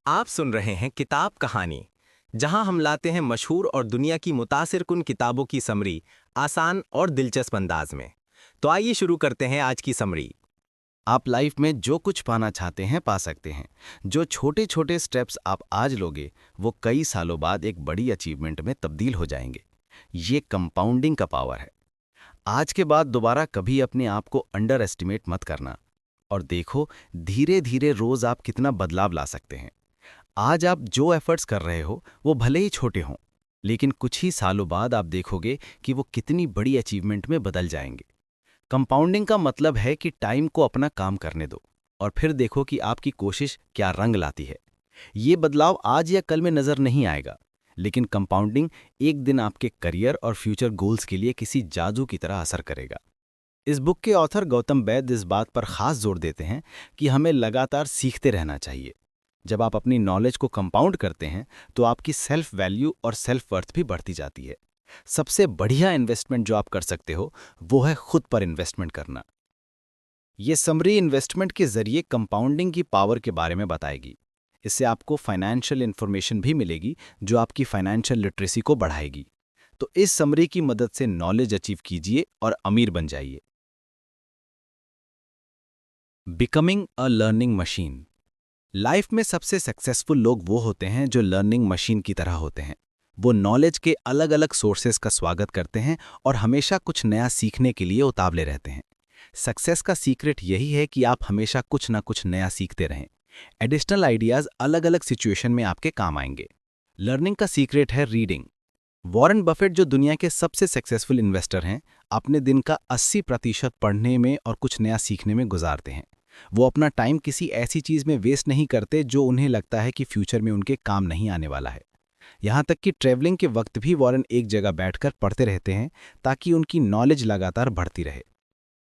आप सुन रहे हैं किताब कहानी, जहां हम लाते हैं मशहूर और दुनिया की मुतासिर कुन किताबों की समरी आसान और दिलचस्प अंदाज में। तो आइए शुरू करते हैं आज की समरी। आप लाइफ में जो कुछ पाना चाहते हैं पा सकते हैं। जो छोटे छोटे स्टेप्स आप आज लोगे वो कई सालों बाद एक बड़ी अचीवमेंट में तब्दील हो जाएंगे। ये कंपाउंडिंग का पावर है। आज के बाद दोबारा कभी अपने आप को अंडर एस्टिमेट मत करना। और देखो, धीरे धीरे रोज आप कितना बदलाव ला सकते हैं। आज आप जो एफर्ट्स कर रहे हो वो भले ही छोटे हों, लेकिन कुछ ही सालों बाद आप देखोगे कि वो कितनी बड़ी अचीवमेंट में बदल जाएंगे। कंपाउंडिंग का मतलब है कि टाइम को अपना काम करने दो और फिर देखो कि आपकी कोशिश क्या रंग लाती है। ये बदलाव आज या कल में नजर नहीं आएगा, लेकिन कंपाउंडिंग एक दिन आपके करियर और फ्यूचर गोल्स के लिए किसी जादू की तरह असर करेगा। इस बुक के ऑथर गौतम वैद्य इस बात पर खास जोर देते हैं कि हमें लगातार सीखते रहना चाहिए। जब आप अपनी नॉलेज को कंपाउंड करते हैं तो आपकी सेल्फ वैल्यू और सेल्फ वर्थ भी बढ़ती जाती है। सबसे बढ़िया इन्वेस्टमेंट जो आप कर सकते हो वो है खुद पर इन्वेस्टमेंट करना। ये समरी इन्वेस्टमेंट के जरिए कंपाउंडिंग की पावर के बारे में बताएगी। इससे आपको फाइनेंशियल इन्फॉर्मेशन भी मिलेगी जो आपकी फाइनेंशियल लिटरेसी को बढ़ाएगी। तो इस समरी की मदद से नॉलेज अचीव कीजिए और अमीर बन जाइए। Becoming a learning machine. Life में सबसे सक्सेसफुल लोग वो होते हैं जो लर्निंग मशीन की तरह होते हैं। वो नॉलेज के अलग अलग सोर्सेस का स्वागत करते हैं और हमेशा कुछ नया सीखने के लिए उतावले रहते हैं। सक्सेस का सीक्रेट यही है कि आप हमेशा कुछ ना कुछ नया सीखते रहें। एडिशनल आइडियाज अलग अलग सिचुएशन में आपके काम आएंगे। लर्निंग का सीक्रेट है रीडिंग। वॉरेन बफेट जो दुनिया के सबसे सक्सेसफुल इन्वेस्टर हैं, अपने दिन का 80% पढ़ने में और कुछ नया सीखने में गुजारते हैं। वो अपना टाइम किसी ऐसी चीज में वेस्ट नहीं करते जो उन्हें लगता है कि फ्यूचर में उनके काम नहीं आने वाला है। यहाँ तक कि ट्रैवलिंग के वक्त भी वॉरेन एक जगह बैठकर पढ़ते रहते हैं ताकि उनकी नॉलेज लगातार बढ़ती रहे।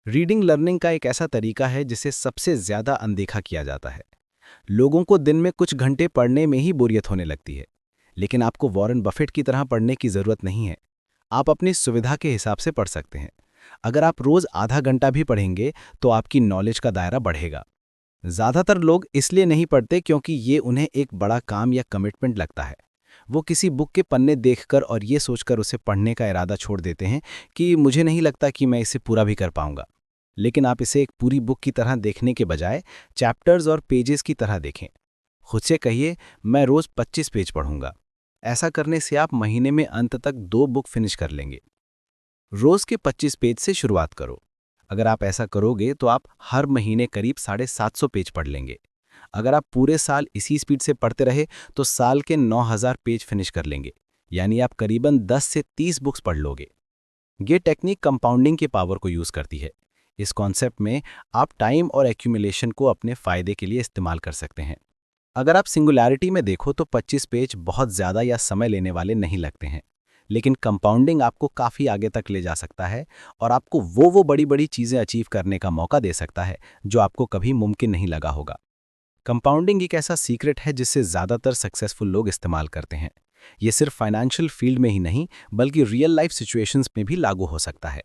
रीडिंग लर्निंग का एक ऐसा तरीका है जिसे सबसे ज्यादा अनदेखा किया जाता है। लोगों को दिन में कुछ घंटे पढ़ने में ही बोरियत होने लगती है, लेकिन आपको वॉरेन बफेट की तरह पढ़ने की जरूरत नहीं है। आप अपनी सुविधा के हिसाब से पढ़ सकते हैं। अगर आप रोज आधा घंटा भी पढ़ेंगे तो आपकी नॉलेज का दायरा बढ़ेगा। ज्यादातर लोग इसलिए नहीं पढ़ते क्योंकि ये उन्हें एक बड़ा काम या कमिटमेंट लगता है। वो किसी बुक के पन्ने देखकर और ये सोचकर उसे पढ़ने का इरादा छोड़ देते हैं कि मुझे नहीं लगता कि मैं इसे पूरा भी कर पाऊंगा। लेकिन आप इसे एक पूरी बुक की तरह देखने के बजाय चैप्टर्स और पेजेस की तरह देखें। खुद से कहिए, मैं रोज 25 पेज पढ़ूंगा। ऐसा करने से आप महीने में अंत तक 2 बुक फिनिश कर लेंगे। रोज के 25 पेज से शुरुआत करो। अगर आप ऐसा करोगे तो आप हर महीने करीब 750 पेज पढ़ लेंगे। अगर आप पूरे साल इसी स्पीड से पढ़ते रहे तो साल के 9000 पेज फिनिश कर लेंगे, यानी आप करीबन 10 से 30 बुक्स पढ़ लोगे। ये टेक्निक कंपाउंडिंग के पावर को यूज करती है। इस कॉन्सेप्ट में आप टाइम और एक्यूमुलेशन को अपने फायदे के लिए इस्तेमाल कर सकते हैं। अगर आप सिंगुलैरिटी में देखो तो 25 पेज बहुत ज्यादा या समय लेने वाले नहीं लगते हैं, लेकिन कंपाउंडिंग आपको काफी आगे तक ले जा सकता है और आपको वो बड़ी बड़ी चीजें अचीव करने का मौका दे सकता है जो आपको कभी मुमकिन नहीं लगा होगा। कंपाउंडिंग एक ऐसा सीक्रेट है जिससे ज्यादातर सक्सेसफुल लोग इस्तेमाल करते हैं। ये सिर्फ फाइनेंशियल फील्ड में ही नहीं बल्कि रियल लाइफ सिचुएशंस में भी लागू हो सकता है।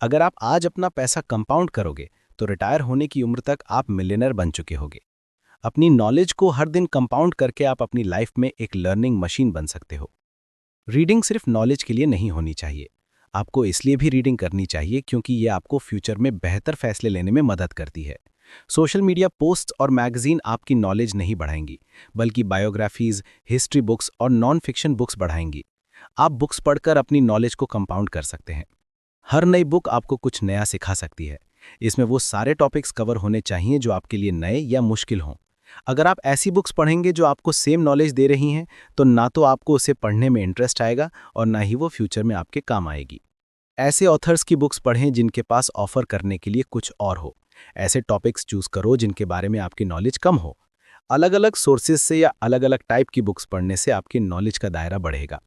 अगर आप आज अपना पैसा कंपाउंड करोगे तो रिटायर होने की उम्र तक आप मिलियनर बन चुके होगे। अपनी नॉलेज को हर दिन कंपाउंड करके आप अपनी लाइफ में एक लर्निंग मशीन बन सकते हो। रीडिंग सिर्फ नॉलेज के लिए नहीं होनी चाहिए। आपको इसलिए भी रीडिंग करनी चाहिए क्योंकि ये आपको फ्यूचर में बेहतर फैसले लेने में मदद करती है। सोशल मीडिया पोस्ट और मैगजीन आपकी नॉलेज नहीं बढ़ाएंगी, बल्कि बायोग्राफीज, हिस्ट्री बुक्स और नॉन फिक्शन बुक्स बढ़ाएंगी। आप बुक्स पढ़कर अपनी नॉलेज को कंपाउंड कर सकते हैं। हर नई बुक आपको कुछ नया सिखा सकती है। इसमें वो सारे टॉपिक्स कवर होने चाहिए जो आपके लिए नए या मुश्किल हों। अगर आप ऐसी बुक्स पढ़ेंगे जो आपको सेम नॉलेज दे रही हैं, तो ना तो आपको उसे पढ़ने में इंटरेस्ट आएगा और ना ही वो फ्यूचर में आपके काम आएगी। ऐसे ऑथर्स की बुक्स पढ़ें जिनके पास ऑफर करने के लिए कुछ और हो। ऐसे टॉपिक्स चूज करो जिनके बारे में आपकी नॉलेज कम हो। अलग अलग सोर्सेज से या अलग अलग टाइप की बुक्स पढ़ने से आपकी नॉलेज का दायरा बढ़ेगा।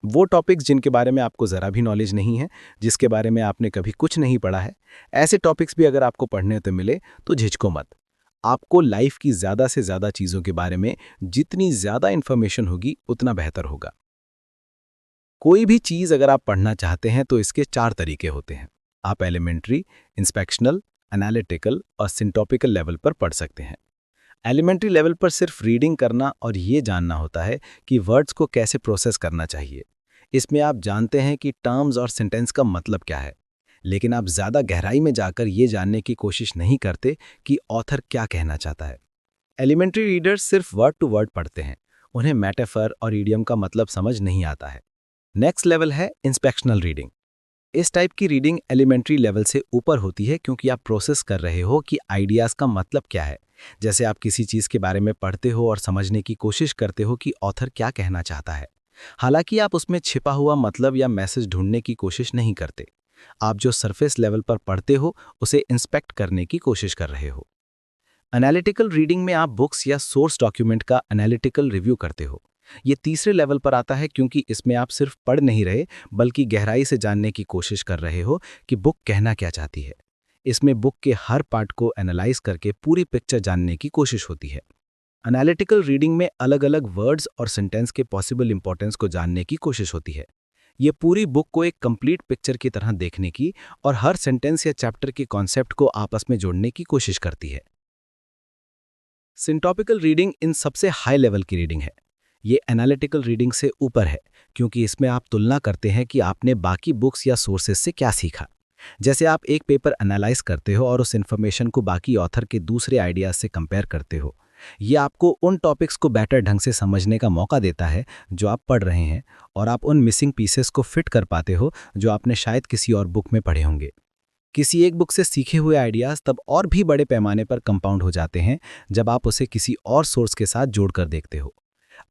वो टॉपिक्स जिनके बारे में आपको ज़रा भी नॉलेज नहीं है, जिसके बारे में आपने कभी कुछ नहीं पढ़ा है, ऐसे टॉपिक्स भी अगर आपको पढ़ने तो मिले तो झिझको मत। आपको लाइफ की ज़्यादा से ज़्यादा चीज़ों के बारे में जितनी ज़्यादा इन्फॉर्मेशन होगी उतना बेहतर होगा। कोई भी चीज़ अगर आप पढ़ना चाहते हैं तो इसके 4 तरीके होते हैं। आप एलिमेंट्री, इंस्पेक्शनल, एनालिटिकल और सिंटॉपिकल लेवल पर पढ़ सकते हैं। एलिमेंट्री लेवल पर सिर्फ रीडिंग करना और ये जानना होता है कि वर्ड्स को कैसे प्रोसेस करना चाहिए। इसमें आप जानते हैं कि टर्म्स और सेंटेंस का मतलब क्या है, लेकिन आप ज़्यादा गहराई में जाकर ये जानने की कोशिश नहीं करते कि ऑथर क्या कहना चाहता है। एलिमेंट्री रीडर्स सिर्फ वर्ड टू वर्ड पढ़ते हैं, उन्हें मेटाफर और ईडियम का मतलब समझ नहीं आता है। नेक्स्ट लेवल है इंस्पेक्शनल रीडिंग। इस टाइप की रीडिंग एलिमेंट्री लेवल से ऊपर होती है क्योंकि आप प्रोसेस कर रहे हो कि आइडियाज़ का मतलब क्या है। जैसे आप किसी चीज़ के बारे में पढ़ते हो और समझने की कोशिश करते हो कि ऑथर क्या कहना चाहता है। हालांकि आप उसमें छिपा हुआ मतलब या मैसेज ढूंढने की कोशिश नहीं करते। आप जो सरफेस लेवल पर पढ़ते हो उसे इंस्पेक्ट करने की कोशिश कर रहे हो। एनालिटिकल रीडिंग में आप बुक्स या सोर्स डॉक्यूमेंट का एनालिटिकल रिव्यू करते हो। ये तीसरे लेवल पर आता है क्योंकि इसमें आप सिर्फ पढ़ नहीं रहे बल्कि गहराई से जानने की कोशिश कर रहे हो कि बुक कहना क्या चाहती है। इसमें बुक के हर पार्ट को एनालाइज करके पूरी पिक्चर जानने की कोशिश होती है। एनालिटिकल रीडिंग में अलग अलग वर्ड्स और सेंटेंस के पॉसिबल इंपॉर्टेंस को जानने की कोशिश होती है। ये पूरी बुक को एक कंप्लीट पिक्चर की तरह देखने की और हर सेंटेंस या चैप्टर के कॉन्सेप्ट को आपस में जोड़ने की कोशिश करती है। सिंटॉपिकल रीडिंग इन सबसे हाई लेवल की रीडिंग है। ये एनालिटिकल रीडिंग से ऊपर है क्योंकि इसमें आप तुलना करते हैं कि आपने बाकी बुक्स या सोर्सेज से क्या सीखा। जैसे आप एक पेपर एनालाइज करते हो और उस इन्फॉर्मेशन को बाकी ऑथर के दूसरे आइडियाज से कंपेयर करते हो। ये आपको उन टॉपिक्स को बेटर ढंग से समझने का मौका देता है जो आप पढ़ रहे हैं, और आप उन मिसिंग पीसेस को फिट कर पाते हो जो आपने शायद किसी और बुक में पढ़े होंगे। किसी एक बुक से सीखे हुए आइडियाज़ तब और भी बड़े पैमाने पर कंपाउंड हो जाते हैं जब आप उसे किसी और सोर्स के साथ जोड़कर देखते हो।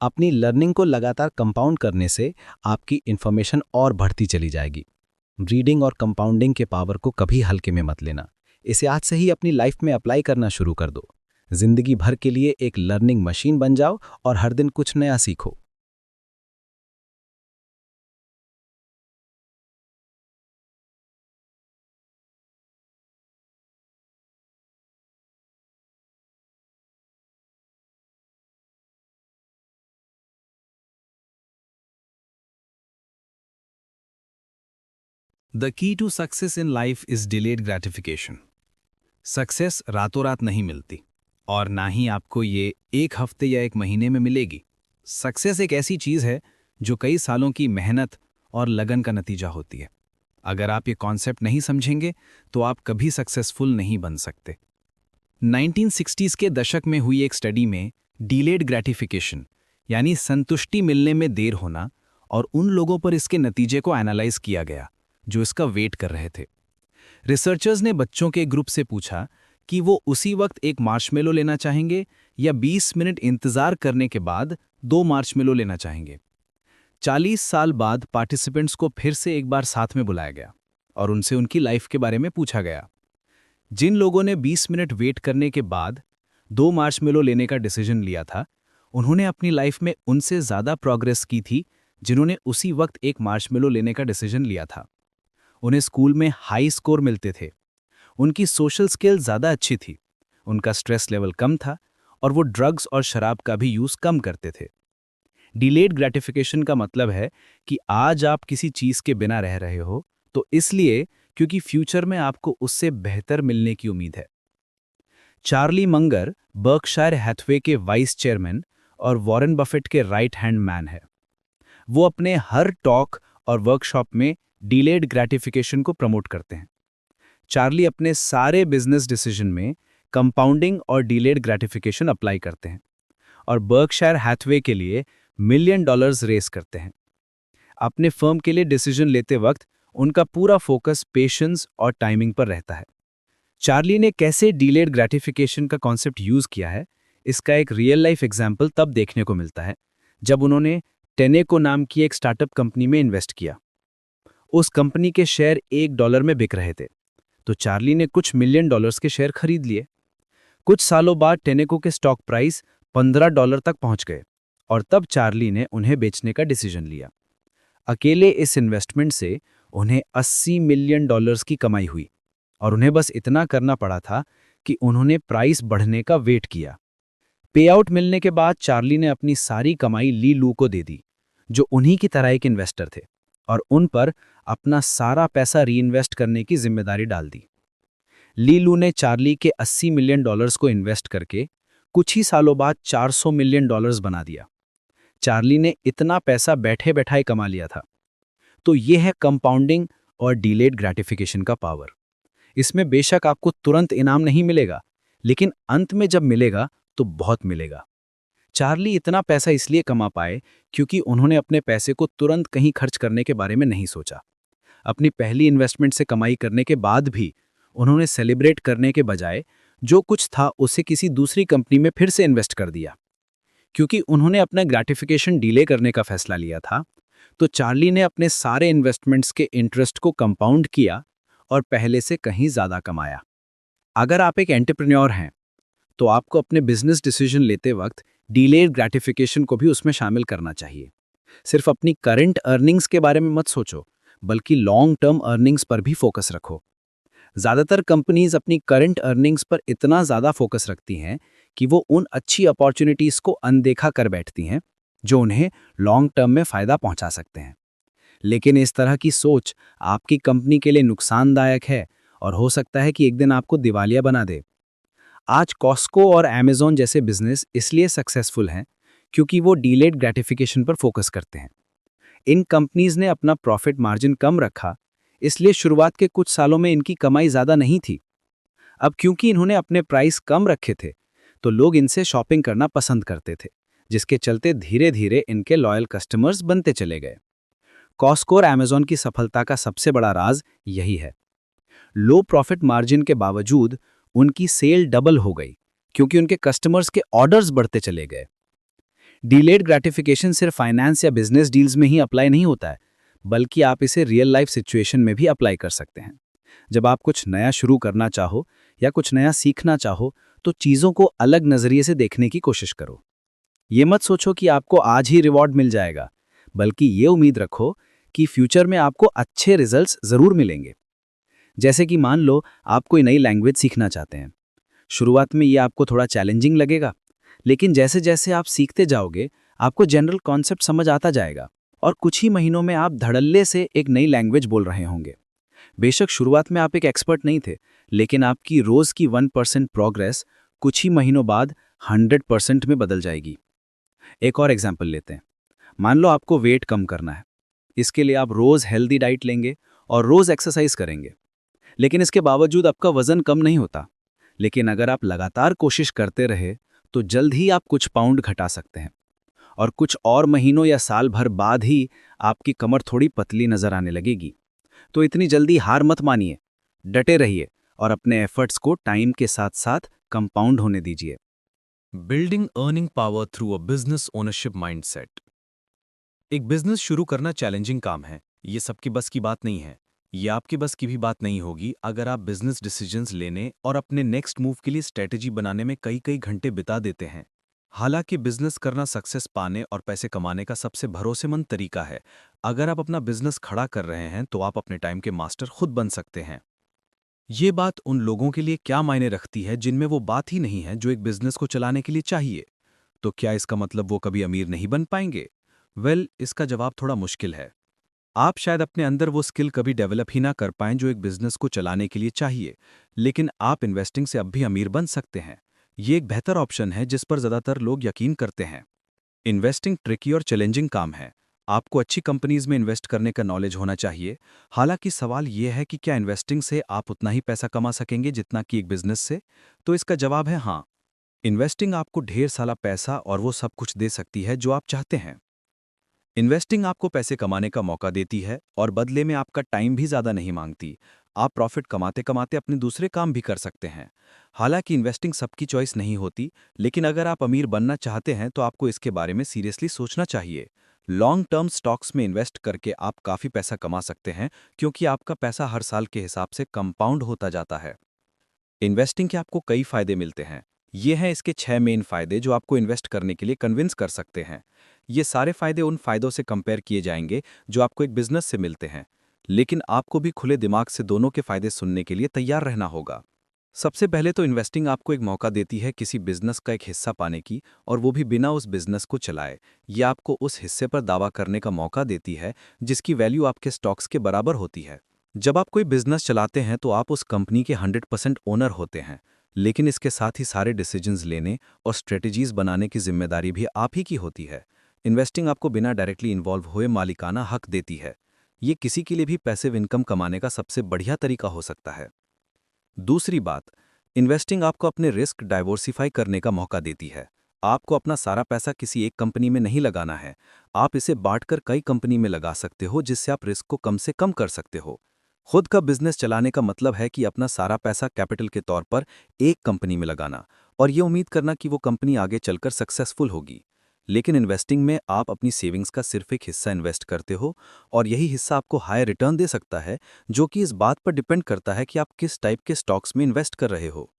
अपनी लर्निंग को लगातार कंपाउंड करने से आपकी इन्फॉर्मेशन और बढ़ती चली जाएगी। रीडिंग और कंपाउंडिंग के पावर को कभी हल्के में मत लेना। इसे आज से ही अपनी लाइफ में अप्लाई करना शुरू कर दो। जिंदगी भर के लिए एक लर्निंग मशीन बन जाओ और हर दिन कुछ नया सीखो। The key to success in life is delayed gratification. Success रातों रात नहीं मिलती और ना ही आपको ये एक हफ्ते या एक महीने में मिलेगी। सक्सेस एक ऐसी चीज है जो कई सालों की मेहनत और लगन का नतीजा होती है। अगर आप ये कॉन्सेप्ट नहीं समझेंगे तो आप कभी सक्सेसफुल नहीं बन सकते। 1960s के दशक में हुई एक स्टडी में डिलेड ग्रेटिफिकेशन यानी संतुष्टि मिलने में देर होना और उन लोगों पर इसके नतीजे को एनालाइज किया गया जो इसका वेट कर रहे थे। रिसर्चर्स ने बच्चों के ग्रुप से पूछा कि वो उसी वक्त एक मार्शमेलो लेना चाहेंगे या 20 मिनट इंतजार करने के बाद 2 मार्शमेलो लेना चाहेंगे। 40 साल बाद पार्टिसिपेंट्स को फिर से एक बार साथ में बुलाया गया और उनसे उनकी लाइफ के बारे में पूछा गया। जिन लोगों ने 20 मिनट वेट करने के बाद 2 मार्शमेलो लेने का डिसीजन लिया था, उन्होंने अपनी लाइफ में उनसे ज़्यादा प्रोग्रेस की थी जिन्होंने उसी वक्त एक मार्शमेलो लेने का डिसीजन लिया था। उन्हें स्कूल में हाई स्कोर मिलते थे, उनकी सोशल स्किल ज़्यादा अच्छी थी, उनका स्ट्रेस लेवल कम था और वो ड्रग्स और शराब का भी यूज़ कम करते थे। डिलेड ग्रेटिफिकेशन का मतलब है कि आज आप किसी चीज़ के बिना रह रहे हो तो इसलिए क्योंकि फ्यूचर में आपको उससे बेहतर मिलने की उम्मीद है। चार्ली मंगर बर्कशायर हैथवे के वाइस चेयरमैन और वॉरेन बफेट के राइट हैंड मैन है। वो अपने हर टॉक और वर्कशॉप में डिलेड ग्रेटिफिकेशन को प्रमोट करते हैं। चार्ली अपने सारे बिजनेस डिसीजन में कंपाउंडिंग और डिलेड ग्रेटिफिकेशन अप्लाई करते हैं और बर्कशायर हैथवे के लिए $1 मिलियन रेस करते हैं। अपने फर्म के लिए डिसीजन लेते वक्त उनका पूरा फोकस पेशेंस और टाइमिंग पर रहता है। चार्ली ने कैसे डिलेड ग्रेटिफिकेशन का कॉन्सेप्ट यूज किया है, इसका एक रियल लाइफ एग्जाम्पल तब देखने को मिलता है जब उन्होंने टेनेको नाम की एक स्टार्टअप कंपनी में इन्वेस्ट किया। उस कंपनी के शेयर $1 में बिक रहे थे, तो चार्ली ने कुछ $1 मिलियन के शेयर खरीद लिए। कुछ सालों बाद टेनेको के स्टॉक प्राइस $15 तक पहुंच गए और तब चार्ली ने उन्हें बेचने का डिसीजन लिया। अकेले इस इन्वेस्टमेंट से उन्हें $80 मिलियन की कमाई हुई और उन्हें बस इतना करना पड़ा था कि उन्होंने प्राइस बढ़ने का वेट किया। पे आउट मिलने के बाद चार्ली ने अपनी सारी कमाई ली लू को दे दी, जो उन्हीं की तरह एक इन्वेस्टर थे, और उन पर अपना सारा पैसा रीइन्वेस्ट करने की जिम्मेदारी डाल दी। ली लू ने चार्ली के $80 मिलियन को इन्वेस्ट करके कुछ ही सालों बाद $400 मिलियन बना दिया। चार्ली ने इतना पैसा बैठे बैठाए कमा लिया था। तो ये है कंपाउंडिंग और डिलेड ग्रेटिफिकेशन का पावर। इसमें बेशक आपको तुरंत इनाम नहीं मिलेगा, लेकिन अंत में जब मिलेगा तो बहुत मिलेगा। चार्ली इतना पैसा इसलिए कमा पाए क्योंकि उन्होंने अपने पैसे को तुरंत कहीं खर्च करने के बारे में नहीं सोचा। अपनी पहली इन्वेस्टमेंट से कमाई करने के बाद भी उन्होंने सेलिब्रेट करने के बजाय जो कुछ था उसे किसी दूसरी कंपनी में फिर से इन्वेस्ट कर दिया। क्योंकि उन्होंने अपना ग्रेटिफिकेशन डिले करने का फैसला लिया था, तो चार्ली ने अपने सारे इन्वेस्टमेंट्स के इंटरेस्ट को कंपाउंड किया और पहले से कहीं ज़्यादा कमाया। अगर आप एक एंटरप्रेन्योर हैं, तो आपको अपने बिजनेस डिसीजन लेते वक्त डिलेड ग्रेटिफिकेशन को भी उसमें शामिल करना चाहिए। सिर्फ अपनी करंट अर्निंग्स के बारे में मत सोचो, बल्कि लॉन्ग टर्म अर्निंग्स पर भी फोकस रखो। ज़्यादातर कंपनीज अपनी करंट अर्निंग्स पर इतना ज़्यादा फोकस रखती हैं कि वो उन अच्छी अपॉर्चुनिटीज़ को अनदेखा कर बैठती हैं जो उन्हें लॉन्ग टर्म में फ़ायदा पहुंचा सकते हैं। लेकिन इस तरह की सोच आपकी कंपनी के लिए नुकसानदायक है और हो सकता है कि एक दिन आपको दिवालिया बना दे। आज कॉस्को और अमेज़न जैसे बिजनेस इसलिए सक्सेसफुल हैं क्योंकि वो डिलेड ग्रेटिफिकेशन पर फोकस करते हैं। इन कंपनीज ने अपना प्रॉफिट मार्जिन कम रखा, इसलिए शुरुआत के कुछ सालों में इनकी कमाई ज़्यादा नहीं थी। अब क्योंकि इन्होंने अपने प्राइस कम रखे थे, तो लोग इनसे शॉपिंग करना पसंद करते थे, जिसके चलते धीरे धीरे इनके लॉयल कस्टमर्स बनते चले गए। कॉस्को और अमेज़न की सफलता का सबसे बड़ा राज यही है। लो प्रॉफिट मार्जिन के बावजूद उनकी सेल डबल हो गई क्योंकि उनके कस्टमर्स के ऑर्डर्स बढ़ते चले गए। डिलेड ग्रेटिफिकेशन सिर्फ फाइनेंस या बिजनेस डील्स में ही अप्लाई नहीं होता है, बल्कि आप इसे रियल लाइफ सिचुएशन में भी अप्लाई कर सकते हैं। जब आप कुछ नया शुरू करना चाहो या कुछ नया सीखना चाहो, तो चीज़ों को अलग नज़रिए से देखने की कोशिश करो। ये मत सोचो कि आपको आज ही रिवॉर्ड मिल जाएगा, बल्कि ये उम्मीद रखो कि फ्यूचर में आपको अच्छे रिजल्ट्स ज़रूर मिलेंगे। जैसे कि मान लो आप कोई नई लैंग्वेज सीखना चाहते हैं। शुरुआत में ये आपको थोड़ा चैलेंजिंग लगेगा, लेकिन जैसे जैसे आप सीखते जाओगे, आपको जनरल कॉन्सेप्ट समझ आता जाएगा और कुछ ही महीनों में आप धड़ल्ले से एक नई लैंग्वेज बोल रहे होंगे। बेशक शुरुआत में आप एक एक्सपर्ट नहीं थे, लेकिन आपकी रोज़ की 1% प्रोग्रेस कुछ ही महीनों बाद 100% में बदल जाएगी। एक और एग्जाम्पल लेते हैं। मान लो आपको वेट कम करना है। इसके लिए आप रोज़ हेल्दी डाइट लेंगे और रोज़ एक्सरसाइज करेंगे, लेकिन इसके बावजूद आपका वज़न कम नहीं होता। लेकिन अगर आप लगातार कोशिश करते रहे, तो जल्द ही आप कुछ पाउंड घटा सकते हैं और कुछ और महीनों या साल भर बाद ही आपकी कमर थोड़ी पतली नजर आने लगेगी। तो इतनी जल्दी हार मत मानिए, डटे रहिए और अपने एफर्ट्स को टाइम के साथ साथ कंपाउंड होने दीजिए। Building earning power through a business ownership mindset. एक बिजनेस शुरू करना चैलेंजिंग काम है। ये सबकी बस की बात नहीं है। ये आपकी बस की भी बात नहीं होगी अगर आप बिजनेस डिसीजंस लेने और अपने नेक्स्ट मूव के लिए स्ट्रेटेजी बनाने में कई कई घंटे बिता देते हैं। हालांकि बिजनेस करना सक्सेस पाने और पैसे कमाने का सबसे भरोसेमंद तरीका है। अगर आप अपना बिजनेस खड़ा कर रहे हैं तो आप अपने टाइम के मास्टर खुद बन सकते हैं। ये बात उन लोगों के लिए क्या मायने रखती है जिनमें वो बात ही नहीं है जो एक बिजनेस को चलाने के लिए चाहिए। तो क्या इसका मतलब वो कभी अमीर नहीं बन पाएंगे? इसका जवाब थोड़ा मुश्किल है। आप शायद अपने अंदर वो स्किल कभी डेवलप ही ना कर पाएं जो एक बिजनेस को चलाने के लिए चाहिए, लेकिन आप इन्वेस्टिंग से अब भी अमीर बन सकते हैं। ये एक बेहतर ऑप्शन है जिस पर ज़्यादातर लोग यकीन करते हैं। इन्वेस्टिंग ट्रिकी और चैलेंजिंग काम है। आपको अच्छी कंपनीज में इन्वेस्ट करने का नॉलेज होना चाहिए। हालांकि सवाल यह है कि क्या इन्वेस्टिंग से आप उतना ही पैसा कमा सकेंगे जितना कि एक बिजनेस से? तो इसका जवाब है हाँ। इन्वेस्टिंग आपको ढेर सारा पैसा और वो सब कुछ दे सकती है जो आप चाहते हैं। इन्वेस्टिंग आपको पैसे कमाने का मौका देती है और बदले में आपका टाइम भी ज़्यादा नहीं मांगती। आप प्रॉफिट कमाते कमाते अपने दूसरे काम भी कर सकते हैं। हालांकि इन्वेस्टिंग सबकी चॉइस नहीं होती, लेकिन अगर आप अमीर बनना चाहते हैं तो आपको इसके बारे में सीरियसली सोचना चाहिए। लॉन्ग टर्म स्टॉक्स में इन्वेस्ट करके आप काफ़ी पैसा कमा सकते हैं क्योंकि आपका पैसा हर साल के हिसाब से कंपाउंड होता जाता है। इन्वेस्टिंग के आपको कई फ़ायदे मिलते हैं। ये हैं इसके 6 मेन फ़ायदे जो आपको इन्वेस्ट करने के लिए कन्विंस कर सकते हैं। ये सारे फ़ायदे उन फ़ायदों से कंपेयर किए जाएंगे जो आपको एक बिजनेस से मिलते हैं, लेकिन आपको भी खुले दिमाग से दोनों के फ़ायदे सुनने के लिए तैयार रहना होगा। सबसे पहले तो इन्वेस्टिंग आपको एक मौका देती है किसी बिजनेस का एक हिस्सा पाने की, और वो भी बिना उस बिजनेस को चलाए। ये आपको उस हिस्से पर दावा करने का मौका देती है जिसकी वैल्यू आपके स्टॉक्स के बराबर होती है। जब आप कोई बिजनेस चलाते हैं तो आप उस कंपनी के 100% ओनर होते हैं, लेकिन इसके साथ ही सारे डिसीजंस लेने और स्ट्रेटजीज बनाने की जिम्मेदारी भी आप ही की होती है। इन्वेस्टिंग आपको बिना डायरेक्टली इन्वॉल्व हुए मालिकाना हक देती है। ये किसी के लिए भी पैसिव इनकम कमाने का सबसे बढ़िया तरीका हो सकता है। दूसरी बात, इन्वेस्टिंग आपको अपने रिस्क डाइवर्सिफाई करने का मौका देती है। आपको अपना सारा पैसा किसी एक कंपनी में नहीं लगाना है। आप इसे बांटकर कई कंपनी में लगा सकते हो, जिससे आप रिस्क को कम से कम कर सकते हो। खुद का बिजनेस चलाने का मतलब है कि अपना सारा पैसा कैपिटल के तौर पर एक कंपनी में लगाना और ये उम्मीद करना कि वो कंपनी आगे चलकर सक्सेसफुल होगी। लेकिन इन्वेस्टिंग में आप अपनी सेविंग्स का सिर्फ एक हिस्सा इन्वेस्ट करते हो और यही हिस्सा आपको हाई रिटर्न दे सकता है, जो कि इस बात पर डिपेंड करता है कि आप किस टाइप के स्टॉक्स में इन्वेस्ट कर रहे हो।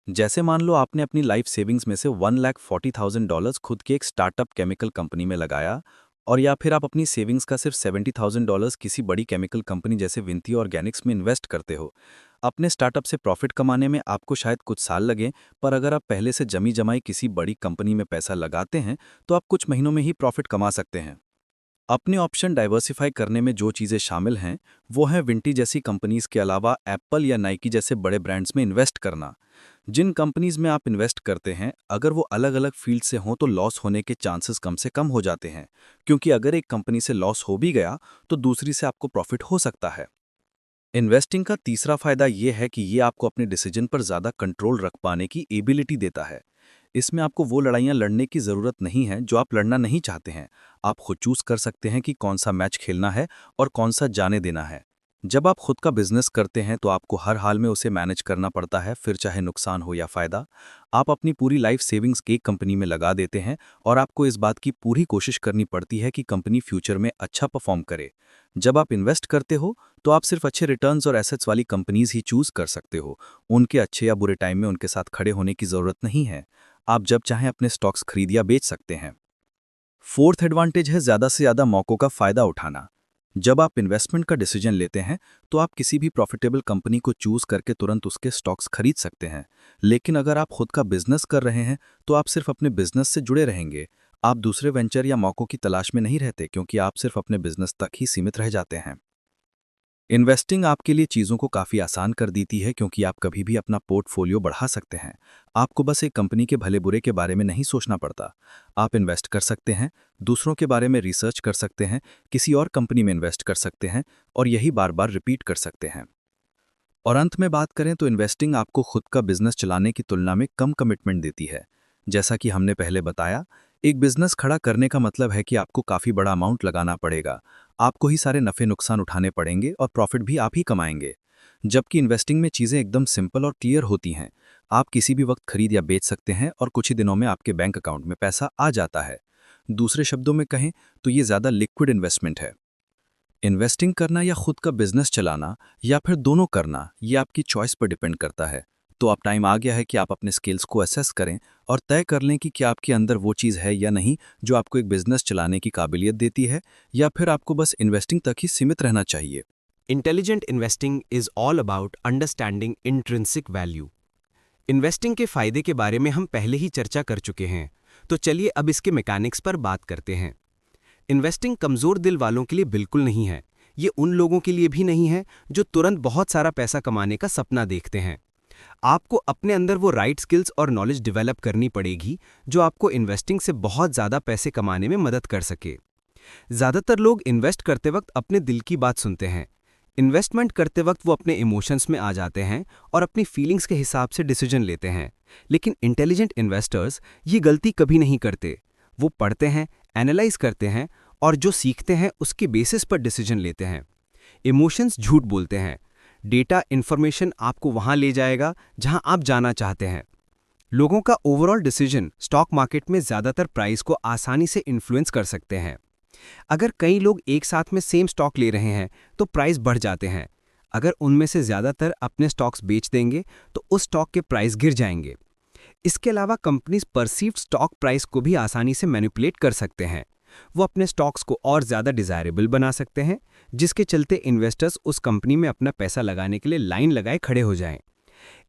जैसे मान लो आपने अपनी लाइफ सेविंग्स में से $1,40,000 खुद की एक स्टार्टअप केमिकल कंपनी में लगाया, और या फिर आप अपनी सेविंग्स का सिर्फ $70,000 किसी बड़ी केमिकल कंपनी जैसे विनती ऑर्गेनिक्स में इन्वेस्ट करते हो। अपने स्टार्टअप से प्रॉफिट कमाने में आपको शायद कुछ साल लगें, पर अगर आप पहले से जमी जमाई किसी बड़ी कंपनी में पैसा लगाते हैं तो आप कुछ महीनों में ही प्रॉफिट कमा सकते हैं। अपने ऑप्शन डाइवर्सिफाई करने में जो चीज़ें शामिल हैं वो हैं विंटी जैसी कंपनीज के अलावा एप्पल या नाइकी जैसे बड़े ब्रांड्स में इन्वेस्ट करना। जिन कंपनीज में आप इन्वेस्ट करते हैं, अगर वो अलग अलग फील्ड से हों तो लॉस होने के चांसेस कम से कम हो जाते हैं, क्योंकि अगर एक कंपनी से लॉस हो भी गया तो दूसरी से आपको प्रॉफिट हो सकता है। इन्वेस्टिंग का तीसरा फायदा ये है कि ये आपको अपने डिसीजन पर ज़्यादा कंट्रोल रख पाने की एबिलिटी देता है। इसमें आपको वो लड़ाइयाँ लड़ने की ज़रूरत नहीं है जो आप लड़ना नहीं चाहते हैं। आप खुद चूज़ कर सकते हैं कि कौन सा मैच खेलना है और कौन सा जाने देना है। जब आप खुद का बिजनेस करते हैं तो आपको हर हाल में उसे मैनेज करना पड़ता है, फिर चाहे नुकसान हो या फ़ायदा। आप अपनी पूरी लाइफ सेविंग्स एक कंपनी में लगा देते हैं और आपको इस बात की पूरी कोशिश करनी पड़ती है कि कंपनी फ्यूचर में अच्छा परफॉर्म करे। जब आप इन्वेस्ट करते हो तो आप सिर्फ अच्छे रिटर्न्स और एसेट्स वाली कंपनीज ही चूज़ कर सकते हो। उनके अच्छे या बुरे टाइम में उनके साथ खड़े होने की ज़रूरत नहीं है। आप जब चाहें अपने स्टॉक्स खरीद या बेच सकते हैं। फोर्थ एडवांटेज है ज़्यादा से ज़्यादा मौक़ों का फ़ायदा उठाना। जब आप इन्वेस्टमेंट का डिसीजन लेते हैं तो आप किसी भी प्रॉफिटेबल कंपनी को चूज़ करके तुरंत उसके स्टॉक्स खरीद सकते हैं। लेकिन अगर आप खुद का बिजनेस कर रहे हैं तो आप सिर्फ अपने बिजनेस से जुड़े रहेंगे। आप दूसरे वेंचर या मौक़ों की तलाश में नहीं रहते, क्योंकि आप सिर्फ अपने बिजनेस तक ही सीमित रह जाते हैं। इन्वेस्टिंग आपके लिए चीज़ों को काफ़ी आसान कर देती है, क्योंकि आप कभी भी अपना पोर्टफोलियो बढ़ा सकते हैं। आपको बस एक कंपनी के भले बुरे के बारे में नहीं सोचना पड़ता। आप इन्वेस्ट कर सकते हैं, दूसरों के बारे में रिसर्च कर सकते हैं, किसी और कंपनी में इन्वेस्ट कर सकते हैं और यही बार बार रिपीट कर सकते हैं। और अंत में बात करें तो इन्वेस्टिंग आपको खुद का बिजनेस चलाने की तुलना में कम कमिटमेंट देती है। जैसा कि हमने पहले बताया, एक बिजनेस खड़ा करने का मतलब है कि आपको काफ़ी बड़ा अमाउंट लगाना पड़ेगा। आपको ही सारे नफ़े नुकसान उठाने पड़ेंगे और प्रॉफिट भी आप ही कमाएंगे। जबकि इन्वेस्टिंग में चीज़ें एकदम सिंपल और क्लियर होती हैं। आप किसी भी वक्त खरीद या बेच सकते हैं और कुछ ही दिनों में आपके बैंक अकाउंट में पैसा आ जाता है। दूसरे शब्दों में कहें तो ये ज़्यादा लिक्विड इन्वेस्टमेंट है। इन्वेस्टिंग करना या खुद का बिजनेस चलाना या फिर दोनों करना, ये आपकी चॉइस पर डिपेंड करता है। तो अब टाइम आ गया है कि आप अपने स्किल्स को असेस करें और तय कर लें कि क्या आपके अंदर वो चीज़ है या नहीं जो आपको एक बिजनेस चलाने की काबिलियत देती है, या फिर आपको बस इन्वेस्टिंग तक ही सीमित रहना चाहिए। Intelligent investing is all about understanding intrinsic value. Investing के फायदे के बारे में हम पहले ही चर्चा कर चुके हैं, तो चलिए अब इसके मैकेनिक्स पर बात करते हैं। इन्वेस्टिंग कमज़ोर दिल वालों के लिए बिल्कुल नहीं है। ये उन लोगों के लिए भी नहीं है जो तुरंत बहुत सारा पैसा कमाने का सपना देखते हैं। आपको अपने अंदर वो राइट स्किल्स और नॉलेज डेवलप करनी पड़ेगी जो आपको इन्वेस्टिंग से बहुत ज़्यादा पैसे कमाने में मदद कर सके। ज़्यादातर लोग इन्वेस्ट करते वक्त अपने दिल की बात सुनते हैं। इन्वेस्टमेंट करते वक्त वो अपने इमोशंस में आ जाते हैं और अपनी फीलिंग्स के हिसाब से डिसीजन लेते हैं। लेकिन इंटेलिजेंट इन्वेस्टर्स ये गलती कभी नहीं करते। वो पढ़ते हैं, एनालाइज करते हैं और जो सीखते हैं उसके बेसिस पर डिसीजन लेते हैं। इमोशंस झूठ बोलते हैं। डेटा इन्फॉर्मेशन आपको वहां ले जाएगा जहां आप जाना चाहते हैं। लोगों का ओवरऑल डिसीजन स्टॉक मार्केट में ज़्यादातर प्राइस को आसानी से इन्फ्लुएंस कर सकते हैं। अगर कई लोग एक साथ में सेम स्टॉक ले रहे हैं तो प्राइस बढ़ जाते हैं। अगर उनमें से ज़्यादातर अपने स्टॉक्स बेच देंगे तो उस स्टॉक के प्राइस गिर जाएंगे। इसके अलावा कंपनीज परसीव्ड स्टॉक प्राइस को भी आसानी से मैनिपुलेट कर सकते हैं। वो अपने स्टॉक्स को और ज़्यादा डिज़ायरेबल बना सकते हैं, जिसके चलते इन्वेस्टर्स उस कंपनी में अपना पैसा लगाने के लिए लाइन लगाए खड़े हो जाएं।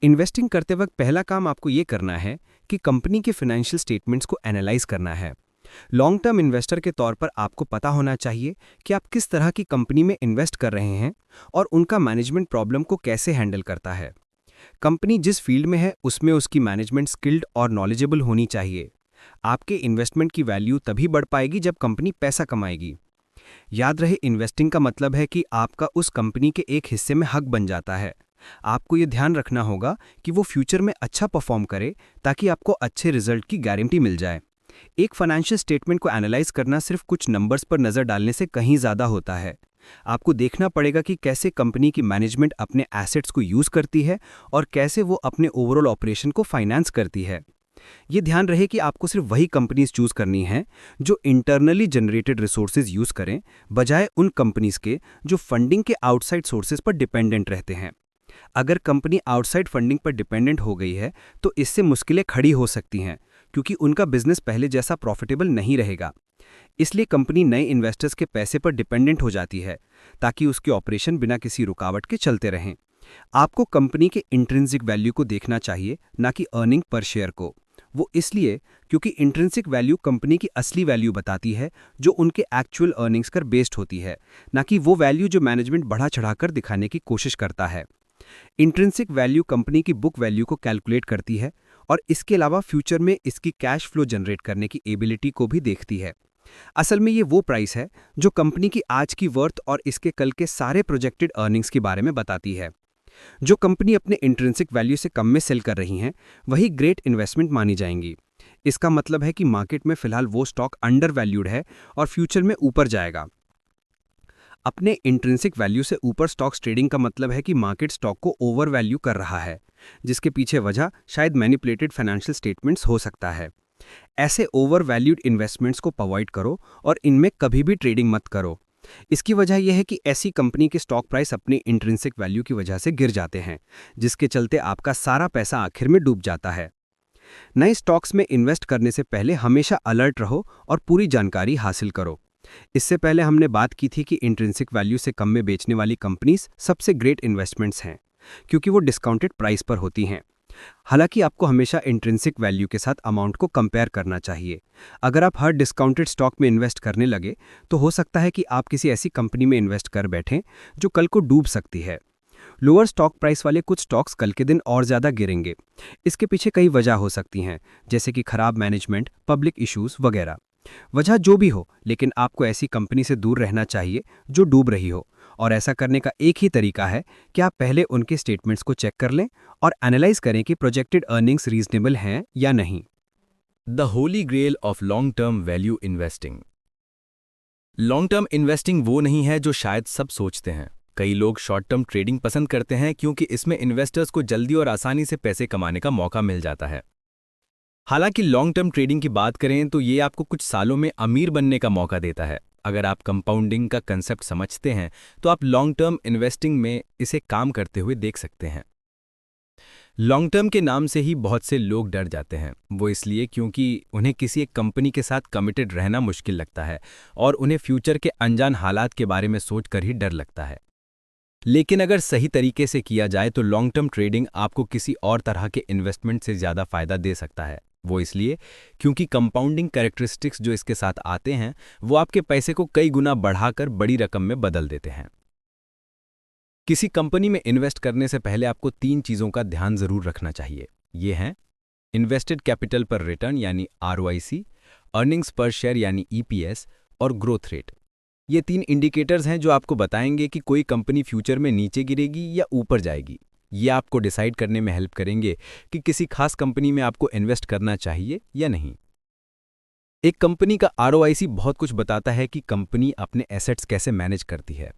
इन्वेस्टिंग करते वक्त पहला काम आपको ये करना है कि कंपनी के फाइनेंशियल स्टेटमेंट्स को एनालाइज करना है। लॉन्ग टर्म इन्वेस्टर के तौर पर आपको पता होना चाहिए कि आप किस तरह की कंपनी में इन्वेस्ट कर रहे हैं और उनका मैनेजमेंट प्रॉब्लम को कैसे हैंडल करता है। कंपनी जिस फील्ड में है उसमें उसकी मैनेजमेंट स्किल्ड और नॉलेजेबल होनी चाहिए। आपके इन्वेस्टमेंट की वैल्यू तभी बढ़ पाएगी जब कंपनी पैसा कमाएगी। याद रहे, इन्वेस्टिंग का मतलब है कि आपका उस कंपनी के एक हिस्से में हक बन जाता है। आपको ये ध्यान रखना होगा कि वो फ्यूचर में अच्छा परफॉर्म करे ताकि आपको अच्छे रिजल्ट की गारंटी मिल जाए। एक फाइनेंशियल स्टेटमेंट को एनालाइज करना सिर्फ कुछ नंबर्स पर नज़र डालने से कहीं ज़्यादा होता है। आपको देखना पड़ेगा कि कैसे कंपनी की मैनेजमेंट अपने एसेट्स को यूज़ करती है और कैसे वो अपने ओवरऑल ऑपरेशन को फाइनेंस करती है। ये ध्यान रहे कि आपको सिर्फ वही कंपनीज चूज़ करनी है जो इंटरनली जनरेटेड रिसोर्सेज यूज़ करें, बजाय उन कंपनीज के जो फंडिंग के आउटसाइड सोर्सेज पर डिपेंडेंट रहते हैं। अगर कंपनी आउटसाइड फंडिंग पर डिपेंडेंट हो गई है तो इससे मुश्किलें खड़ी हो सकती हैं, क्योंकि उनका बिजनेस पहले जैसा प्रॉफिटेबल नहीं रहेगा। इसलिए कंपनी नए इन्वेस्टर्स के पैसे पर डिपेंडेंट हो जाती है ताकि उसके ऑपरेशन बिना किसी रुकावट के चलते रहें। आपको कंपनी के इंट्रिंसिक वैल्यू को देखना चाहिए, ना कि अर्निंग पर शेयर को। वो इसलिए क्योंकि इंट्रिंसिक वैल्यू कंपनी की असली वैल्यू बताती है, जो उनके एक्चुअल अर्निंग्स पर बेस्ड होती है, ना कि वो वैल्यू जो मैनेजमेंट बढ़ा चढ़ाकर दिखाने की कोशिश करता है। इंट्रिंसिक वैल्यू कंपनी की बुक वैल्यू को कैलकुलेट करती है और इसके अलावा फ्यूचर में इसकी कैश फ्लो जनरेट करने की एबिलिटी को भी देखती है। असल में ये वो प्राइस है जो कंपनी की आज की वर्थ और इसके कल के सारे प्रोजेक्टेड अर्निंग्स के बारे में बताती है। जो कंपनी अपने इंट्रिंसिक वैल्यू से कम में सेल कर रही हैं, वही ग्रेट इन्वेस्टमेंट मानी जाएंगी। इसका मतलब है कि मार्केट में फिलहाल वो स्टॉक अंडर वैल्यूड है और फ्यूचर में ऊपर जाएगा। अपने इंट्रिंसिक वैल्यू से ऊपर स्टॉक्स ट्रेडिंग का मतलब है कि मार्केट स्टॉक को ओवर वैल्यू कर रहा है, जिसके पीछे वजह शायद मैनिपुलेटेड फाइनेंशियल स्टेटमेंट्स हो सकता है। ऐसे ओवर वैल्यूड इन्वेस्टमेंट्स को अवॉइड करो और इनमें कभी भी ट्रेडिंग मत करो। इसकी वजह यह है कि ऐसी कंपनी के स्टॉक प्राइस अपनी इंट्रिंसिक वैल्यू की वजह से गिर जाते हैं, जिसके चलते आपका सारा पैसा आखिर में डूब जाता है। नए स्टॉक्स में इन्वेस्ट करने से पहले हमेशा अलर्ट रहो और पूरी जानकारी हासिल करो। इससे पहले हमने बात की थी कि इंट्रिंसिक वैल्यू से कम में बेचने वाली कंपनीज सबसे ग्रेट इन्वेस्टमेंट्स हैं, क्योंकि वो डिस्काउंटेड प्राइस पर होती हैं। हालांकि आपको हमेशा इंट्रिंसिक वैल्यू के साथ अमाउंट को कंपेयर करना चाहिए। अगर आप हर डिस्काउंटेड स्टॉक में इन्वेस्ट करने लगे तो हो सकता है कि आप किसी ऐसी कंपनी में इन्वेस्ट कर बैठें जो कल को डूब सकती है। लोअर स्टॉक प्राइस वाले कुछ स्टॉक्स कल के दिन और ज़्यादा गिरेंगे। इसके पीछे कई वजह हो सकती हैं, जैसे कि खराब मैनेजमेंट, पब्लिक इश्यूज वगैरह। वजह जो भी हो, लेकिन आपको ऐसी कंपनी से दूर रहना चाहिए जो डूब रही हो, और ऐसा करने का एक ही तरीका है कि आप पहले उनके स्टेटमेंट्स को चेक कर लें और एनालाइज करें कि प्रोजेक्टेड अर्निंग्स रीजनेबल हैं या नहीं। The holy grail of long term value investing. Long term investing वो नहीं है जो शायद सब सोचते हैं। कई लोग शॉर्ट टर्म ट्रेडिंग पसंद करते हैं क्योंकि इसमें इन्वेस्टर्स को जल्दी और आसानी से पैसे कमाने का मौका मिल जाता है। हालांकि लॉन्ग टर्म ट्रेडिंग की बात करें तो ये आपको कुछ सालों में अमीर बनने का मौका देता है। अगर आप कंपाउंडिंग का कंसेप्ट समझते हैं तो आप लॉन्ग टर्म इन्वेस्टिंग में इसे काम करते हुए देख सकते हैं। लॉन्ग टर्म के नाम से ही बहुत से लोग डर जाते हैं। वो इसलिए क्योंकि उन्हें किसी एक कंपनी के साथ कमिटेड रहना मुश्किल लगता है और उन्हें फ्यूचर के अनजान हालात के बारे में सोचकर ही डर लगता है। लेकिन अगर सही तरीके से किया जाए तो लॉन्ग टर्म ट्रेडिंग आपको किसी और तरह के इन्वेस्टमेंट से ज़्यादा फायदा दे सकता है। वो इसलिए क्योंकि कंपाउंडिंग कैरेक्टरिस्टिक्स जो इसके साथ आते हैं वो आपके पैसे को कई गुना बढ़ाकर बड़ी रकम में बदल देते हैं। किसी कंपनी में इन्वेस्ट करने से पहले आपको 3 चीज़ों का ध्यान जरूर रखना चाहिए। ये हैं इन्वेस्टेड कैपिटल पर रिटर्न यानी ROIC, अर्निंग्स पर शेयर यानी EPS और ग्रोथ रेट। ये 3 इंडिकेटर्स हैं जो आपको बताएंगे कि कोई कंपनी फ्यूचर में नीचे गिरेगी या ऊपर जाएगी। ये आपको डिसाइड करने में हेल्प करेंगे कि किसी खास कंपनी में आपको इन्वेस्ट करना चाहिए या नहीं। एक कंपनी का ROIC बहुत कुछ बताता है कि कंपनी अपने एसेट्स कैसे मैनेज करती है।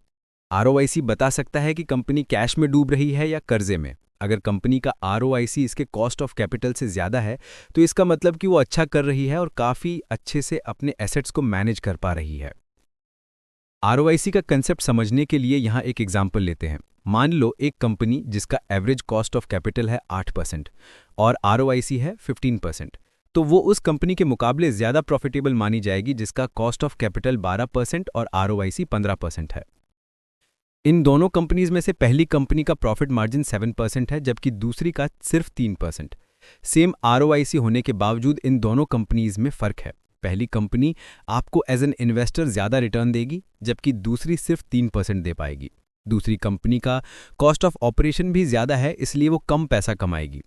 ROIC बता सकता है कि कंपनी कैश में डूब रही है या कर्जे में। अगर कंपनी का ROIC इसके कॉस्ट ऑफ कैपिटल से ज़्यादा है तो इसका मतलब कि वो अच्छा कर रही है और काफ़ी अच्छे से अपने एसेट्स को मैनेज कर पा रही है। ROIC का कंसेप्ट समझने के लिए यहाँ एक एग्जाम्पल लेते हैं। मान लो एक कंपनी जिसका एवरेज कॉस्ट ऑफ कैपिटल है 8% और ROIC है 15%, तो वो उस कंपनी के मुकाबले ज़्यादा प्रॉफिटेबल मानी जाएगी जिसका कॉस्ट ऑफ कैपिटल 12% और ROIC 15% है। इन दोनों कंपनीज में से पहली कंपनी का प्रॉफिट मार्जिन 7% है जबकि दूसरी का सिर्फ 3%। सेम ROIC होने के बावजूद इन दोनों कंपनीज में फ़र्क है। पहली कंपनी आपको एज एन इन्वेस्टर ज़्यादा रिटर्न देगी जबकि दूसरी सिर्फ 3% दे पाएगी। दूसरी कंपनी का कॉस्ट ऑफ ऑपरेशन भी ज़्यादा है, इसलिए वो कम पैसा कमाएगी।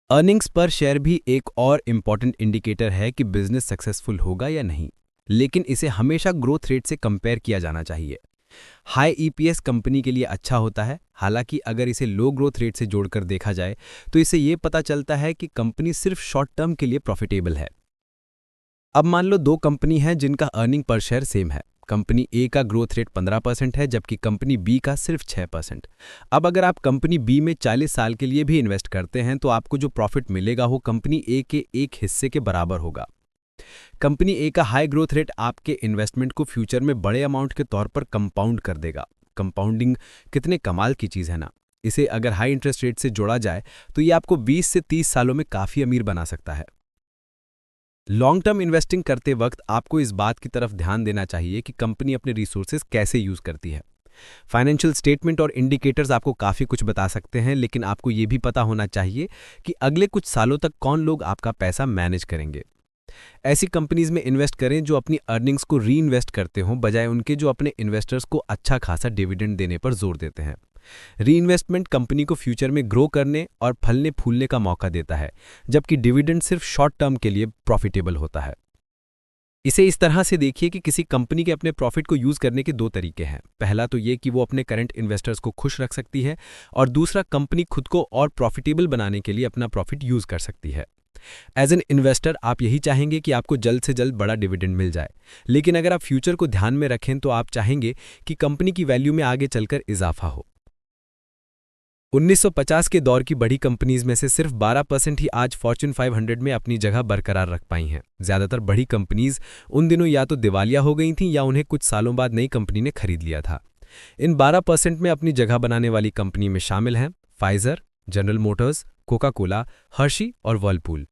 अर्निंग्स पर शेयर भी एक और इम्पॉर्टेंट इंडिकेटर है कि बिजनेस सक्सेसफुल होगा या नहीं, लेकिन इसे हमेशा ग्रोथ रेट से कंपेयर किया जाना चाहिए। हाई ईपीएस कंपनी के लिए अच्छा होता है, हालांकि अगर इसे लो ग्रोथ रेट से जोड़कर देखा जाए तो इसे ये पता चलता है कि कंपनी सिर्फ शॉर्ट टर्म के लिए प्रॉफिटेबल है। अब मान लो दो कंपनी हैं जिनका अर्निंग पर शेयर सेम है। कंपनी ए का ग्रोथ रेट 15% है जबकि कंपनी बी का सिर्फ 6%। अब अगर आप कंपनी बी में 40 साल के लिए भी इन्वेस्ट करते हैं तो आपको जो प्रॉफिट मिलेगा वो कंपनी ए के एक हिस्से के बराबर होगा। कंपनी ए का हाई ग्रोथ रेट आपके इन्वेस्टमेंट को फ्यूचर में बड़े अमाउंट के तौर पर कंपाउंड कर देगा। कंपाउंडिंग कितने कमाल की चीज़ है ना। इसे अगर हाई इंटरेस्ट रेट से जोड़ा जाए तो ये आपको 20 से 30 सालों में काफ़ी अमीर बना सकता है। लॉन्ग टर्म इन्वेस्टिंग करते वक्त आपको इस बात की तरफ ध्यान देना चाहिए कि कंपनी अपने रिसोर्सेज कैसे यूज करती है। फाइनेंशियल स्टेटमेंट और इंडिकेटर्स आपको काफ़ी कुछ बता सकते हैं, लेकिन आपको ये भी पता होना चाहिए कि अगले कुछ सालों तक कौन लोग आपका पैसा मैनेज करेंगे। ऐसी कंपनीज में इन्वेस्ट करें जो अपनी अर्निंग्स को री इन्वेस्ट करते हों, बजाय उनके जो अपने इन्वेस्टर्स को अच्छा खासा डिविडेंड देने पर जोर देते हैं। री इन्वेस्टमेंट कंपनी को फ्यूचर में ग्रो करने और फलने फूलने का मौका देता है, जबकि डिविडेंड सिर्फ शॉर्ट टर्म के लिए प्रॉफिटेबल होता है। इसे इस तरह से देखिए कि किसी कंपनी के अपने प्रॉफिट को यूज करने के दो तरीके हैं। पहला तो ये कि वो अपने करंट इन्वेस्टर्स को खुश रख सकती है, और दूसरा कंपनी खुद को और प्रॉफिटेबल बनाने के लिए अपना प्रॉफिट यूज कर सकती है। एज एन इन्वेस्टर आप यही चाहेंगे कि आपको जल्द से जल्द बड़ा डिविडेंड मिल जाए, लेकिन अगर आप फ्यूचर को ध्यान में रखें तो आप चाहेंगे कि कंपनी की वैल्यू में आगे चलकर इजाफा हो। 1950 के दौर की बड़ी कंपनीज में से सिर्फ 12% ही आज फॉर्च्यून 500 में अपनी जगह बरकरार रख पाई हैं। ज्यादातर बड़ी कंपनीज उन दिनों या तो दिवालिया हो गई थीं या उन्हें कुछ सालों बाद नई कंपनी ने खरीद लिया था। इन 12% में अपनी जगह बनाने वाली कंपनी में शामिल हैं Pfizer, general Motors, Coca Cola, Hershey और वर्लपूल।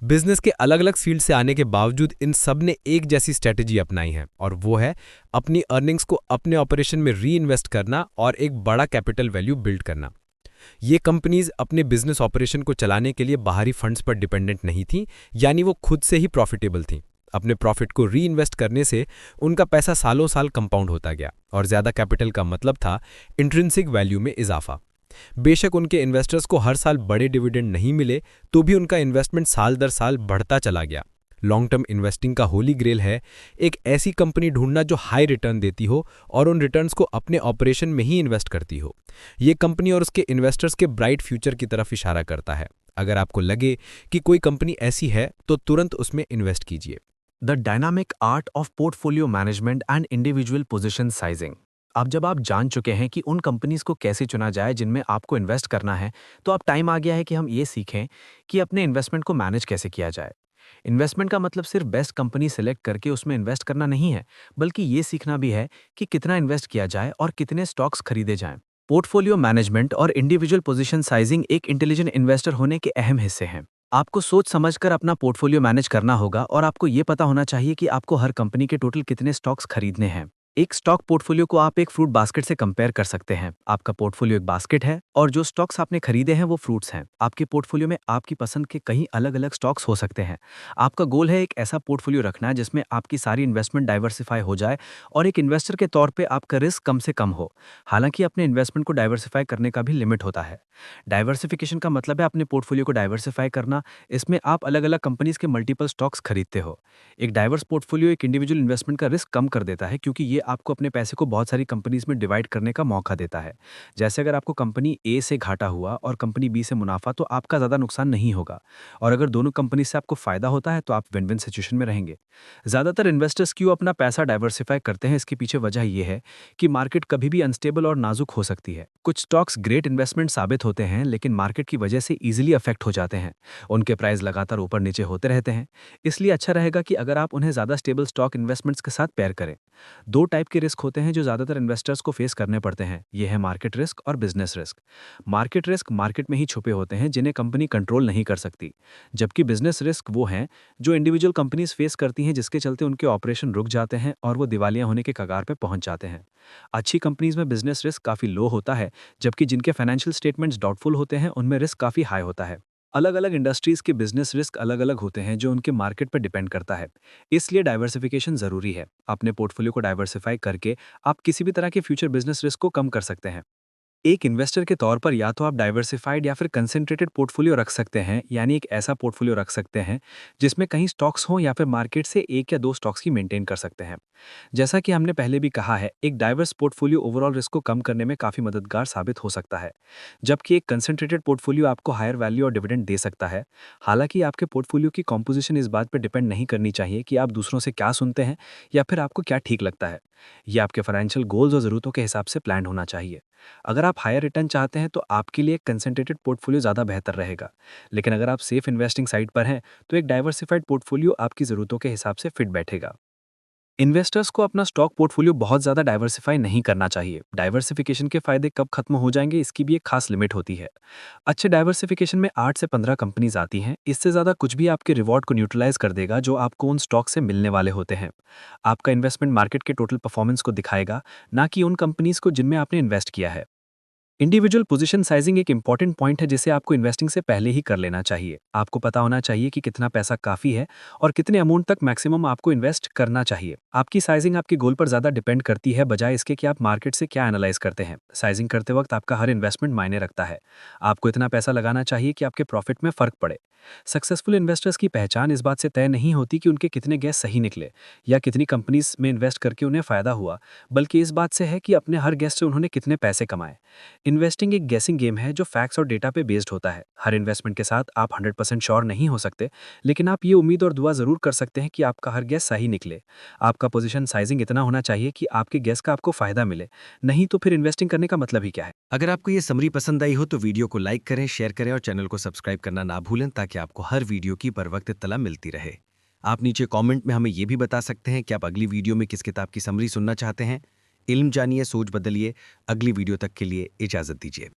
बिजनेस के अलग अलग फील्ड से आने के बावजूद इन सब ने एक जैसी स्ट्रेटजी अपनाई है, और वो है अपनी अर्निंग्स को अपने ऑपरेशन में री इन्वेस्ट करना और एक बड़ा कैपिटल वैल्यू बिल्ड करना। ये कंपनीज अपने बिजनेस ऑपरेशन को चलाने के लिए बाहरी फंड्स पर डिपेंडेंट नहीं थीं, यानी वो खुद से ही प्रॉफिटेबल थीं। अपने प्रॉफिट को री इन्वेस्ट करने से उनका पैसा सालों साल कंपाउंड होता गया, और ज़्यादा कैपिटल का मतलब था इंट्रिंसिक वैल्यू में इजाफा। बेशक उनके इन्वेस्टर्स को हर साल बड़े डिविडेंड नहीं मिले, तो भी उनका इन्वेस्टमेंट साल दर साल बढ़ता चला गया। लॉन्ग टर्म इन्वेस्टिंग का होली ग्रेल है एक ऐसी कंपनी ढूंढना जो हाई रिटर्न देती हो और उन रिटर्न्स को अपने ऑपरेशन में ही इन्वेस्ट करती हो। ये कंपनी और उसके इन्वेस्टर्स के ब्राइट फ्यूचर की तरफ इशारा करता है। अगर आपको लगे कि कोई कंपनी ऐसी है तो तुरंत उसमें इन्वेस्ट कीजिए। The dynamic art of portfolio management and individual position sizing. अब जब आप जान चुके हैं कि उन कंपनीज को कैसे चुना जाए जिनमें आपको इन्वेस्ट करना है, तो अब टाइम आ गया है कि हम ये सीखें कि अपने इन्वेस्टमेंट को मैनेज कैसे किया जाए। इन्वेस्टमेंट का मतलब सिर्फ बेस्ट कंपनी सिलेक्ट करके उसमें इन्वेस्ट करना नहीं है, बल्कि ये सीखना भी है कि कितना इन्वेस्ट किया जाए और कितने स्टॉक्स खरीदे जाएं। पोर्टफोलियो मैनेजमेंट और इंडिविजुअल पोजीशन साइजिंग एक इंटेलिजेंट इन्वेस्टर होने के अहम हिस्से हैं। आपको सोच समझकर अपना पोर्टफोलियो मैनेज करना होगा, और आपको ये पता होना चाहिए कि आपको हर कंपनी के टोटल कितने स्टॉक्स खरीदने हैं। एक स्टॉक पोर्टफोलियो को आप एक फ्रूट बास्केट से कंपेयर कर सकते हैं। आपका पोर्टफोलियो एक बास्केट है और जो स्टॉक्स आपने खरीदे हैं वो फ्रूट्स हैं। आपके पोर्टफोलियो में आपकी पसंद के कई अलग अलग स्टॉक्स हो सकते हैं। आपका गोल है एक ऐसा पोर्टफोलियो रखना जिसमें आपकी सारी इन्वेस्टमेंट डाइवर्सिफाई हो जाए और एक इन्वेस्टर के तौर पे आपका रिस्क कम से कम हो। हालांकि अपने इन्वेस्टमेंट को डाइवर्सिफाई करने का भी लिमिट होता है। डाइवर्सिफिकेशन का मतलब है अपने पोर्टफोलियो को डाइवर्सिफाई करना। इसमें आप अलग अलग कंपनीज के मल्टीपल स्टॉक्स खरीदते हो। एक डाइवर्स पोर्टफोलियो एक इंडिविजुअल इन्वेस्टमेंट का रिस्क कम कर देता है, क्योंकि ये आपको अपने पैसे को बहुत सारी कंपनीज में डिवाइड करने का मौका देता है। जैसे अगर आपको कंपनी ए से घाटा हुआ और कंपनी बी से मुनाफा, तो आपका ज़्यादा नुकसान नहीं होगा, और अगर दोनों कंपनी से आपको फायदा होता है तो आप विन विन सिचुएशन में रहेंगे। ज़्यादातर इन्वेस्टर्स क्यों अपना पैसा डाइवर्सिफाई करते हैं, इसके पीछे वजह यह है कि मार्केट कभी भी अनस्टेबल और नाजुक हो सकती है। कुछ स्टॉक्स ग्रेट इन्वेस्टमेंट साबित होते हैं, लेकिन मार्केट की वजह से ईजिली अफेक्ट हो जाते हैं। उनके प्राइस लगातार ऊपर नीचे होते रहते हैं। इसलिए अच्छा रहेगा कि अगर आप उन्हें ज़्यादा स्टेबल स्टॉक इन्वेस्टमेंट्स के साथ पेयर करें। दो टाइप के रिस्क होते हैं जो ज़्यादातर इन्वेस्टर्स को फेस करने पड़ते हैं। ये है मार्केट रिस्क और business risk. Market risk market में ही छुपे होते हैं, जिन्हें कंपनी कंट्रोल नहीं कर सकती, जबकि बिजनेस रिस्क वो हैं जो इंडिविजुअल कंपनीज फेस करती हैं, जिसके चलते उनके ऑपरेशन रुक जाते हैं और वो दिवालिया होने के कगार पर पहुंच जाते हैं। अच्छी कंपनीज में बिजनेस रिस्क काफ़ी लो होता है, जबकि जिनके फाइनेंशियल स्टेटमेंट्स डाउटफुल होते हैं उनमें रिस्क काफ़ी हाई होता है। अलग अलग इंडस्ट्रीज के बिजनेस रिस्क अलग अलग होते हैं जो उनके मार्केट पर डिपेंड करता है। इसलिए डाइवर्सिफिकेशन ज़रूरी है। अपने पोर्टफोलियो को डाइवर्सिफाई करके आप किसी भी तरह के फ्यूचर बिजनेस रिस्क को कम कर सकते हैं। एक इन्वेस्टर के तौर पर या तो आप डाइवर्सिफाइड या फिर कंसेंट्रेटेड पोर्टफोलियो रख सकते हैं, यानी एक ऐसा पोर्टफोलियो रख सकते हैं जिसमें कहीं स्टॉक्स हों या फिर मार्केट से एक या दो स्टॉक्स की मेंटेन कर सकते हैं। जैसा कि हमने पहले भी कहा है, एक डाइवर्स पोर्टफोलियो ओवरऑल रिस्क को कम करने में काफ़ी मददगार साबित हो सकता है, जबकि एक कंसेंट्रेटेड पोर्टफोलियो आपको हायर वैल्यू और डिविडेंड दे सकता है। हालांकि आपके पोर्टफोलियो की कॉम्पोजिशन इस बात पर डिपेंड नहीं करनी चाहिए कि आप दूसरों से क्या सुनते हैं या फिर आपको क्या ठीक लगता है। ये आपके फाइनेंशियल गोल्स और ज़रूरतों के हिसाब से प्लान होना चाहिए। अगर आप हायर रिटर्न चाहते हैं तो आपके लिए एक कंसेंट्रेटेड पोर्टफोलियो ज़्यादा बेहतर रहेगा। लेकिन अगर आप सेफ इन्वेस्टिंग साइड पर हैं तो एक डाइवर्सिफाइड पोर्टफोलियो आपकी ज़रूरतों के हिसाब से फिट बैठेगा। इन्वेस्टर्स को अपना स्टॉक पोर्टफोलियो बहुत ज़्यादा डाइवर्सिफाई नहीं करना चाहिए। डाइवर्सिफिकेशन के फायदे कब खत्म हो जाएंगे, इसकी भी एक खास लिमिट होती है। अच्छे डाइवर्सिफिकेशन में 8 से 15 कंपनीज आती हैं। इससे ज़्यादा कुछ भी आपके रिवॉर्ड को न्यूट्रलाइज कर देगा जो आपको उन स्टॉक से मिलने वाले होते हैं। आपका इन्वेस्टमेंट मार्केट के टोटल परफॉर्मेंस को दिखाएगा, ना कि उन कंपनीज को जिनमें आपने इन्वेस्ट किया है। इंडिविजुअल पोजीशन साइजिंग एक इंपॉर्टेंट पॉइंट है जिसे आपको इन्वेस्टिंग से पहले ही कर लेना चाहिए। आपको पता होना चाहिए कि कितना पैसा काफ़ी है और कितने अमाउंट तक मैक्सिमम आपको इन्वेस्ट करना चाहिए। आपकी साइजिंग आपके गोल पर ज़्यादा डिपेंड करती है, बजाय इसके कि आप मार्केट से क्या एनालाइज करते हैं। साइजिंग करते वक्त आपका हर इन्वेस्टमेंट मायने रखता है। आपको इतना पैसा लगाना चाहिए कि आपके प्रॉफिट में फ़र्क पड़े। सक्सेसफुल इन्वेस्टर्स की पहचान इस बात से तय नहीं होती कि उनके कितने गैस सही निकले या कितनी कंपनीज में इन्वेस्ट करके उन्हें फ़ायदा हुआ, बल्कि इस बात से है कि अपने हर गैस से उन्होंने कितने पैसे कमाए। इन्वेस्टिंग एक गेसिंग गेम है जो फैक्ट्स और डेटा पे बेस्ड होता है। हर इन्वेस्टमेंट के साथ आप 100% श्योर नहीं हो सकते, लेकिन आप ये उम्मीद और दुआ ज़रूर कर सकते हैं कि आपका हर गैस सही निकले। आपका पोजीशन साइजिंग इतना होना चाहिए कि आपके गैस का आपको फ़ायदा मिले, नहीं तो फिर इन्वेस्टिंग करने का मतलब ही क्या है। अगर आपको ये समरी पसंद आई हो तो वीडियो को लाइक करें, शेयर करें और चैनल को सब्सक्राइब करना ना भूलें ताकि आपको हर वीडियो की बर वक्त इत्तला मिलती रहे। आप नीचे कमेंट में हमें ये भी बता सकते हैं कि आप अगली वीडियो में किस किताब की समरी सुनना चाहते हैं। इल्म जानिए, सोच बदलिए। अगली वीडियो तक के लिए इजाज़त दीजिए।